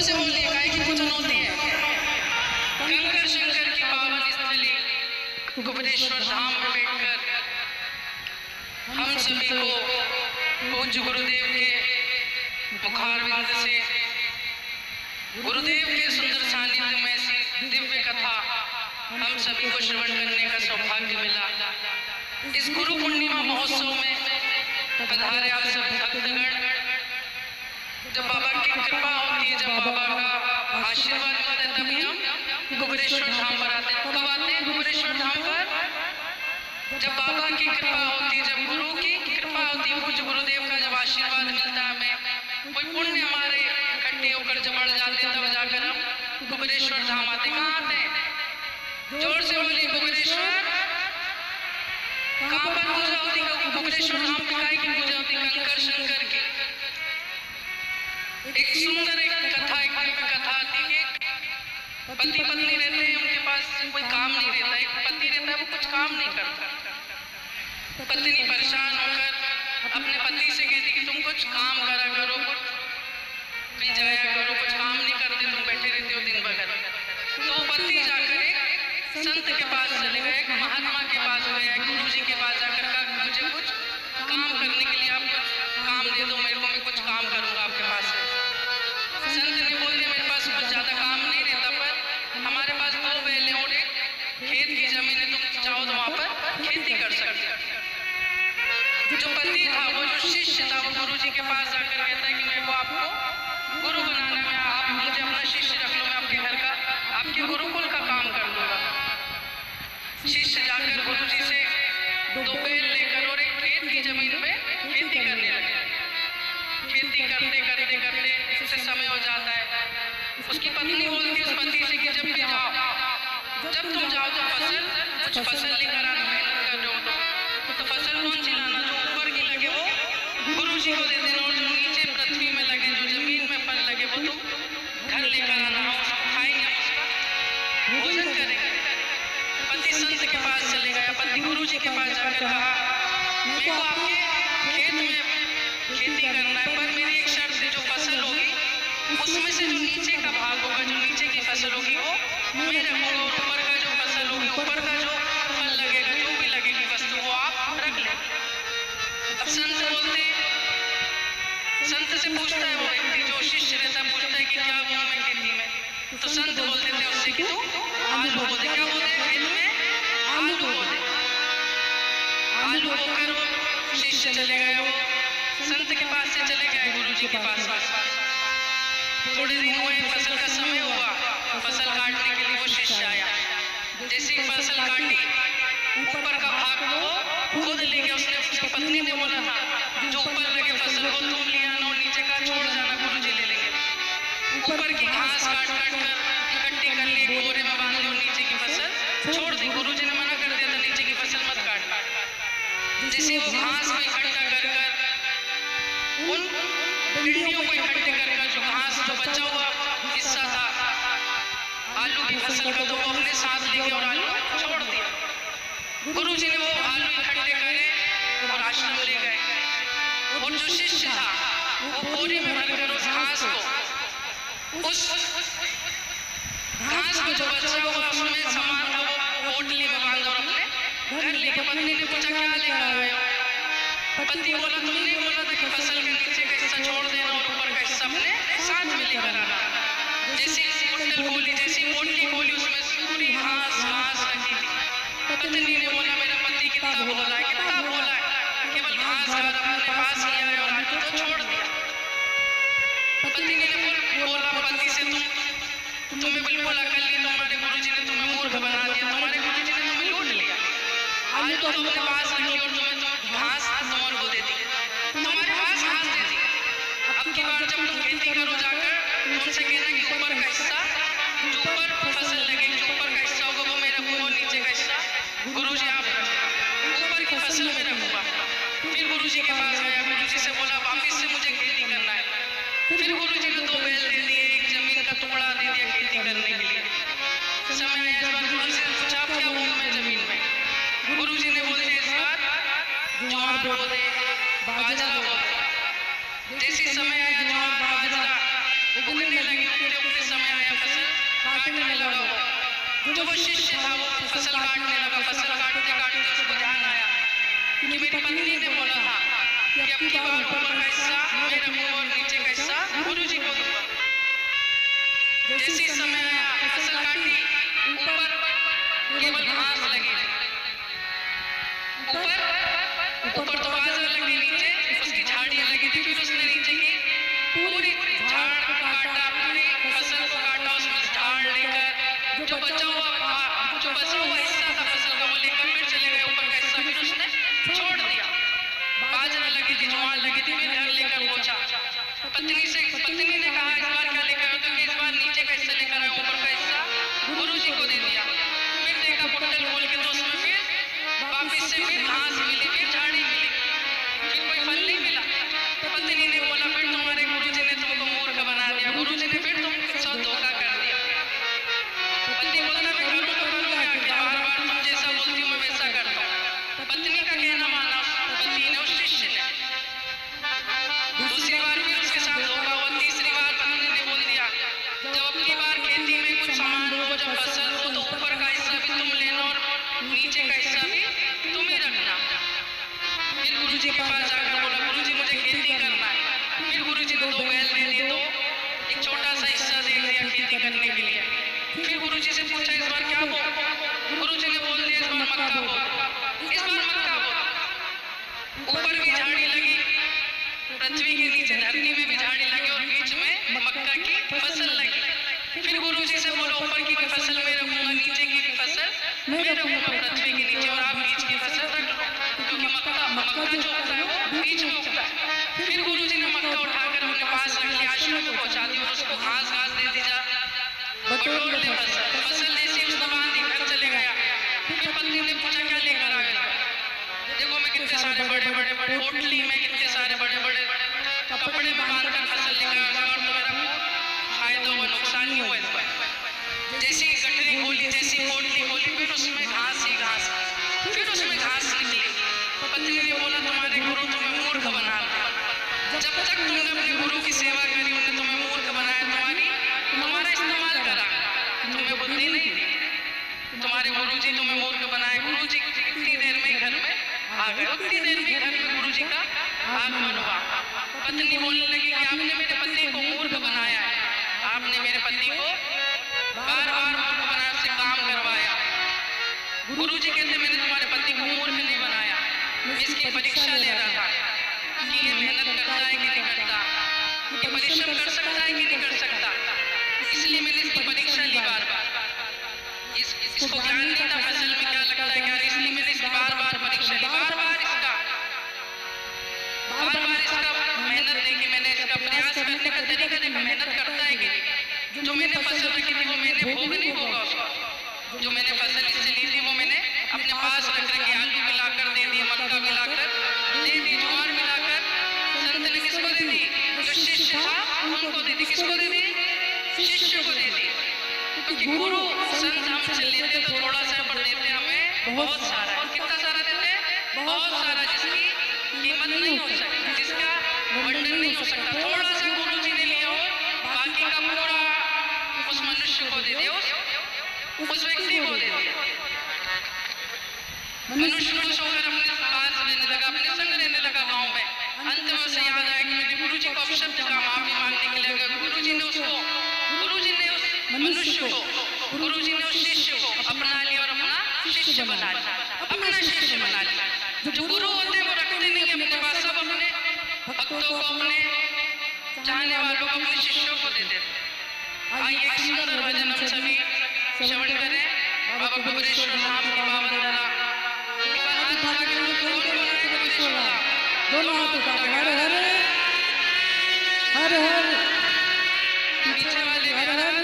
से बोलिए काय की पूजन होती है। कंकर शंकर की पावन स्थली कुबेरेश्वर धाम में बैठकर हम सभी को पूज्य गुरुदेव के मुखारविंद से गुरुदेव के सुंदर सानिध्य में ऐसी दिव्य कथा हम सभी को श्रवण करने का सौभाग्य मिला। इस गुरु पूर्णिमा महोत्सव में पधारे आप सब भक्तगण। जब बाबा की कृपा होती है, जब बाबा का आशीर्वाद मिलता है, तभी हम कुबेरेश्वर धाम पर आते हैं। कब आते हैं कुबेरेश्वर धाम पर? जब बाबा की कृपा होती है, जब गुरु की कृपा होती है, पूज्य गुरुदेव का जब आशीर्वाद मिलता है हमें, कोई पुण्य हमारे इकट्ठे होकर जब बढ़ जाते हैं, तब जाकर हम कुबेरेश्वर धाम आते। कहाँ आते हैं? जोर से बोलिए कुबेरेश्वर। कहाँ पर पूजा होती है कुबेरेश्वर धाम पे? काय की पूजा होती? कंकर शंकर की। एक सुंदर एक कथा, एक दिव्य कथा आती है। पति पत्नी रहते हैं, उनके पास कोई काम नहीं रहता। एक पति रहता है, वो कुछ काम नहीं करता। पत्नी परेशान होकर अपने पति से कहती कि तुम कुछ काम करा करो, कुछ भी जाया करो, कुछ काम नहीं करते, तुम बैठे रहते हो दिन भर। तो पति जाकर एक संत के पास चले गए, एक महात्मा के पास गए, गुरु जी के पास जाकर कहा मुझे कुछ काम करने के लिए आप कुछ काम दे दो मेरे को, मैं कुछ काम करूंगा आपके पास से। संत ने बोल दिया मेरे पास कुछ ज्यादा काम नहीं रहता, पर हमारे पास 2 बैलें और एक खेत की जमीन है, तुम चाहो तो वहां पर खेती कर सकते हो। जो पति था, वो जो शिष्य था, वो गुरु जी के पास जाकर कहता है कि मेरे को आपको गुरु बनाना है, आप मुझे अपना शिष्य रख लो, मैं आपके घर का, आपके गुरुकुल का काम कर दूंगा। शिष्य जाकर गुरु जी से 2 बैल लेकर और एक खेत की जमीन पे खेती करने लगे। खेती करते करते करते उसे समय हो जाता है। उसकी पत्नी बोलती है उस पति से कि जब भी जाओ, जब तुम जाओ तो कुछ फसल लेकर आना, मेहनत कर रहे हो तो फसल कौन सी लाना, जो ऊपर की लगे वो गुरु जी को दे देना, और जो नीचे पृथ्वी में लगे, जो जमीन में फल लगे, वो तुम घर लेकर आना, हम उसको खाएंगे, हम उसका भोजन करेंगे। पति संत के पास चले गया। पति गुरु जी के पास जाकर कहा मेरे को आपके खेत में खेती करना है, पर मेरी एक शर्त है, जो फसल होगी उसमें से जो नीचे का भाग होगा, जो नीचे की फसल होगी वो मैं रखूंगा, और ऊपर का जो फसल होगी, ऊपर का जो फल लगेगा, जो भी लगेगी वस्तु, वो आप रख लें। अब संत बोलते, संत से पूछता है वो व्यक्ति, जो शिष्य रहता है, पूछता है कि क्या बोलूं मैं खेती में? तो संत बोलते थे उससे कि तू आलू बो दे। क्या बोले? खेत में आलू बो दे। आलू बोकर वो शिष्य चले गए, वो संत के पास से चले गए गुरु जी के पास। थोड़े दिन हुए, फसल का समय हुआ, फसल काटने के लिए वो शिष्य आया। जैसी फसल काटी, ऊपर का भाग वो खुद ले गया। उसकी पत्नी ने बोला था जो ऊपर लगे फसल वो तुम ले आना, और नीचे का छोड़ जाना, गुरु जी ले लेंगे। ऊपर की घास काट काट कर इकट्ठी कर ली, बोरे में बांध ली, और नीचे की फसल छोड़ दी। गुरु जी ने मना कर दिया था नीचे की फसल मत काट। जैसे वो घास को इकट्ठा कर कर, उन भिंडियों को इकट्ठे कर कर, जो घास जो बचा हुआ हिस्सा था आलू की फसल का, तो वो अपने साथ ले गया और आलू छोड़ दिया। गुरु जी ने वो आलू इकट्ठे करे और आश्रम ले गए, और जो शिष्य था वो बोरे में भरकर उस घास को जो बचा हुआ उसमें सामान था वो पोटली में बांधा और अपने घर लेके। पत्नी ने पूछा क्या लेकर आए हो? पति बोला तुमने बोला था कि फसल के नीचे का हिस्सा छोड़ देना और ऊपर का हिस्सा अपने साथ में लेकर आना। जैसे कुंडल खोली, जैसी पोटली खोली, उसमें पूरी घास रखी थी। पत्नी ने बोला मेरा पति कितना बोला है, कितना बोला है, केवल घास अपने पास लिया है और आलू तो छोड़ दिया। पत्नी ने बोला पति से तुम्हें बिल्कुल अकल नहीं, तुम्हारे गुरुजी ने तुम्हें मूर्ख बना दिया, तुम्हारे गुरुजी ने तुम्हें लूट लिया। आलू तो अपने पास रखी और तुम्हें घास तुम्हारे को दे दी, तुम्हारे पास घास दे दी। अब की बार जब तुम खेती करो जाकर उनसे कहना कि ऊपर का हिस्सा, जो ऊपर फसल लगेगी, जो ऊपर का हिस्सा होगा वो मैं रखूंगा, नीचे का हिस्सा गुरुजी आप रखो, ऊपर की फसल में रखूंगा। फिर गुरुजी के पास गया, गुरुजी से बोला वापिस से मुझे खेती करना है। फिर गुरुजी ने 2 बैल दे दिए, एक जमीन का टुकड़ा दे दिया खेती करने के लिए। समय आया इस बार गुरु से पूछा आप क्या बोलूं मैं जमीन में? गुरु जी ने बोल दिया इस बार ज्वार बो दे, बाजरा बो दे। जैसे समय आया ज्वार बाजरा उगने लगी उगते उगते समय आया फसल काटने लगा वो। जो वो शिष्य था वो फसल काटने लगा। फसल काटते काटते उसको ध्यान आया कि मेरी पत्नी ने बोला था कि अब की बार ऊपर का हिस्सा मैं रखूंगा और नीचे का हिस्सा गुरु जी को दूंगा। जैसे समय आया फसल काटी, ऊपर केवल घास लगी, ऊपर तो बाजरा लगी, नीचे उसकी झाड़ियां लगी थी। फिर उसने नीचे की पूरी झाड़ को काटा, पूरी फसल को काटा, उसमें झाड़ लेकर जो बचा हुआ हिस्सा था फसल का वो लेकर फिर चले गए। ऊपर का हिस्सा फिर उसने छोड़ दिया। बाजरा लगी थी, ज्वार लगी थी, फिर घर लेकर पहुंचा। पत्नी ने कहा इस बार क्या लेकर आए? तो कि इस बार नीचे का हिस्सा लेकर आए, ऊपर का हिस्सा गुरु जी को दे दिया। फिर देखा बुट्टल खोल के तो उसमें फिर वापिस से फिर घास मिली, फिर झाड़ी मिली, फिर कोई फल नहीं मिला। पत्नी ने बोला फिर तुम्हारे गुरु जी ने तुमको मूर्ख बना दिया, गुरु जी ने फिर तुमको सब धोखा कर दिया। पति बोलता मैं करूँ तो करूँ क्या, कि बार बार तुम जैसा बोलती हूँ मैं वैसा करता हूँ। पत्नी का कहना माना पति ने और शिष्य ने। दूसरी बार फिर उसके साथ धोखा हुआ। तीसरी बार पत्नी ने बोल दिया जब अपनी बार खेती में कुछ सामान हो, जब फसल हो तो ऊपर का हिस्सा भी तुम लेना और नीचे का हिस्सा भी तुम ही रखना। फिर गुरु जी के पास जाकर बोला गुरु जी मुझे खेती करना है। फिर गुरु जी ने 2 बैल दे दिए, तो एक छोटा सा हिस्सा दे दिया खेती करने के लिए। फिर गुरु जी से पूछा इस बार क्या बो? गुरु जी ने बोल दिया इस बार मक्का बो, इस बार मक्का बो। ऊपर भी झाड़ी लगी, पृथ्वी के नीचे धरती में भी झाड़ी लगी और बीच में मक्का की फसल लगी। फिर गुरु जी से बोला ऊपर की भी फसल मैं रखूंगा, नीचे की भी फसल मैं रखूंगा पृथ्वी के नीचे, और आप बीच की फसल रख लो, क्योंकि मक्का जो उगता है वो बीच में उगता है। फिर गुरु जी ने मक्का उठाकर अपने पास रख लिया, आश्रम में पहुंचा दिया और उसको घास दे दी जा, बटोर ले फसल जैसी उसको बांधी घर चले गया। फिर पत्नी ने पूछा क्या लेकर आए? देखो मैं कितने सारे बड़े पोटली में कितने सारे बड़े कपड़े में बांधकर फसल लेकर आया, और तो मेरा फायदा हुआ नुकसान नहीं हुआ। जैसी गठरी खोली, जैसी पोटली खोली, फिर उसमें घास ही घास, फिर उसमें घास निकली। पत्नी ने बोला तुम्हारे गुरु तुम्हें मूर्ख बना दिया। जब तक तुमने अपने गुरु की सेवा करी उन्होंने तुम्हें मूर्ख बनाया, तुम्हारा इस्तेमाल करा, तुम्हें बुद्धि नहीं दी। तुम्हारे गुरु जी तुम्हें मूर्ख बनाए। गुरु जी कितनी देर में घर में आ गए, उतनी देर में घर में गुरु जी का आगमन हुआ। पत्नी बोलने लगी कि आपने मेरे पति को मूर्ख बनाया है, आपने मेरे पति को बार मूर्ख बनाया, उससे काम करवाया। गुरु जी कहते मैंने तुम्हारे पति को मूर्ख नहीं बनाया, मैं इसकी परीक्षा ले रहा था कि ये मेहनत करता है कि नहीं करता, ये परिश्रम कर सकता है कि नहीं कर सकता, इसलिए मैंने इसकी परीक्षा ली बार बार। इसको ज्ञान नहीं था फसल में क्या लगता है क्या, इसलिए मैंने इसकी बार बार परीक्षा ली, बार बार इसका मेहनत देखी मैंने, इसका प्रयास करने का तरीका देखा, मेहनत करता है कि जो मैंने फसल रखी थी वो मैंने भोग नहीं होगा उसको, जो मैंने फसल इससे ली थी वो मैंने अपने पास रख रखी, आलू मिलाकर दे दिए, मक्का मिलाकर दे दी, ज्वार मिलाकर संत ने किसको दे दी? जो शिष्य था उनको दे दी। किसको दे दी? शिष्य को दे दी। क्योंकि गुरु संत हमसे लेते तो थोड़ा सा पर देते हमें बहुत सारा, और कितना सारा देते? बहुत सारा, जिसकी कीमत नहीं हो सकती, जिसका वर्णन नहीं हो सकता। थोड़ा सा गुरु जी ने लिया हो, बाकी का पूरा उस मनुष्य को दे दिया, उस व्यक्ति को दे दिया। मनुष्य खुश होकर अपने पास रहने लगा, अपने संग रहने लगा गांव में। अंत में उसे याद आया कि मैं गुरु जी को अपशब्द का माफी मांगने के लिए गया। गुरु जी ने उस मनुष्य को, गुरु जी ने उस शिष्य को अपना लिया और अपना शिष्य बना लिया, अपना शिष्य बना लिया। जो गुरु होते हैं वो रखते नहीं अपने पास, सब अपने भक्तों को, अपने चाहने वालों को, अपने शिष्यों को देते थे। आइए एक सुंदर भजन हम सभी श्रवण करें। बाबा बबरेश्वर धाम की पावन धरा, हाथ उठा के दोनों हाथ उठा के हर हर हर हर, पीछे वाले हर हर।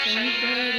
शंकर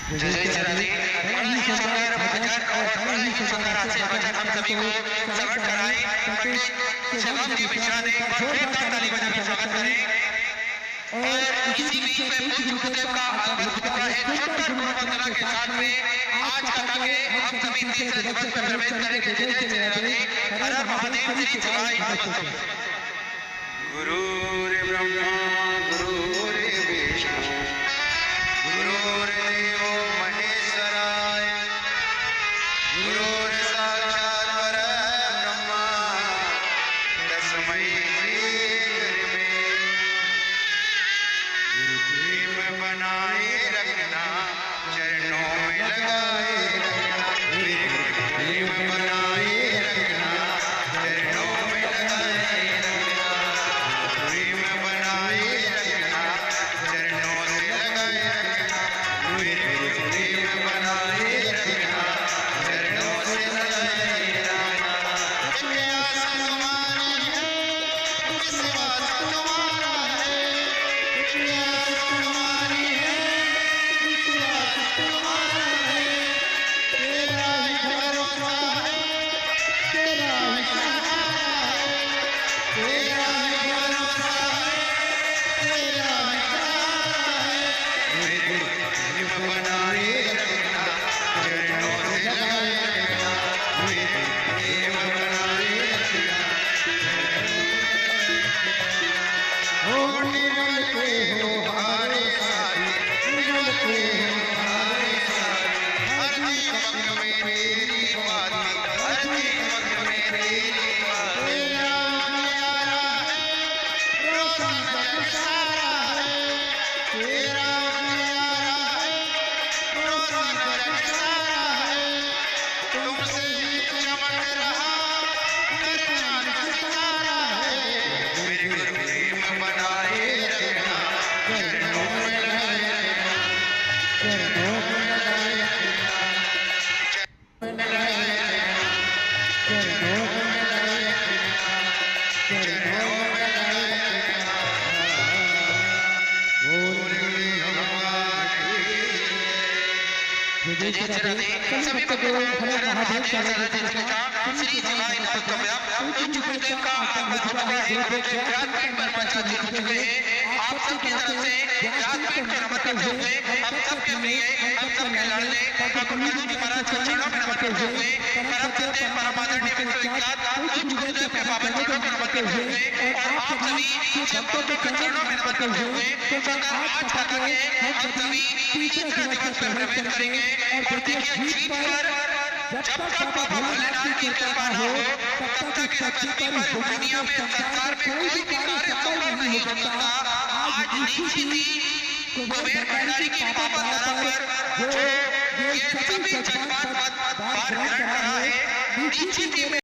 जय जय राधे। बड़ा ही सुंदर भजन और बड़ा ही सुंदर से भजन हम सभी को श्रवण कराए। पंडित शिवम जी मिश्रा ने जोरदार ताली बजा के स्वागत करें। और इसी बीच में पूज्य गुरुदेव का आगमन हो चुका है। सुंदर गुरु वंदना के साथ में आज कथा के हम सभी तीसरे दिवस पर प्रवेश करेंगे। जय जय राधे। हर हर महादेव, श्री शिवाय नमः। गुरुर्ब्रह्मा गुरुर्विष्णु गुरुर्देवो महेश्वराय गुरुर्साक्षात् परब्रह्म तस्मै श्री गुरवे। प्रेम बनाए रखना चरणों में लगाए रखना, प्रेम बनाए रखना चरणों में लगाए रखना, प्रेम बनाए रखना चरणों से लगाए रखना, प्रेम बनाए रखना चरणों से लगाए रखना। प्यास तुम्हारी है, विश्वास तुम्हारा है, प्यास तुम्हारी है, विश्वास तुम्हारा है, तेरा ही भरोसा है, तेरा ही सहारा है, तेरा ही भरोसा है, तेरा ही सहारा है। प्रेम बनाए रखना चरणों से लगाए रखना, प्रेम बनाए रखना। हो निरल के हो हारे साथी, निरल के हो हारे साथी, हर दीपक में तेरी बाती, हर दीपक में तेरी बाती। तेरा प्यारा है, रोशन जग सारा है, तेरा प्यारा है, रोशन जग सारा है। तुमसे ही चमक रहा हर चांद सितारा है। मेरे गुरु प्रेम बनाए रखना चरणों में लगाए रखना, चरणों में लगाए रखना, चरणों में लगाए रखना, चरणों में लगाए रखना, चरणों में लगाए रखना। बोल भगवान की जय जय राधे। सभी भक्तों को हर हर महादेव चरण श्री शिवाय नमः। पूज्य गुरुदेव का आगमन हो चुका है। व्यासपीठ पर प्रचार लिख चुके हैं। आप सबकी तरफ से व्यासपीठ पर नमन करते हुए हम सबके प्रिय, हम सबके लाडले गुरुजी जी महाराज के चरणों में नमन करते हुए परम पूज्य परम आदरणीय विश्वविख्यात पूज्य गुरुदेव के पावन चरणों में नमन करते हुए और आप सभी भक्तों के चरणों में नमन करते हुए सुंदर आज कथा के हम सभी तीसरे दिवस पर प्रवेश करेंगे। और देखिए जीत पर जब तक बाबा भोलेनाथ की कृपा हो तब तक इस धरती पर दुनिया में संसार में कोई भी कार्य संभव नहीं हो सकता। आज निश्चित ही कुबेर भंडारी की पावन धरा पर जो ये सभी जज्बात बार ग्रहण करा है, निश्चित ही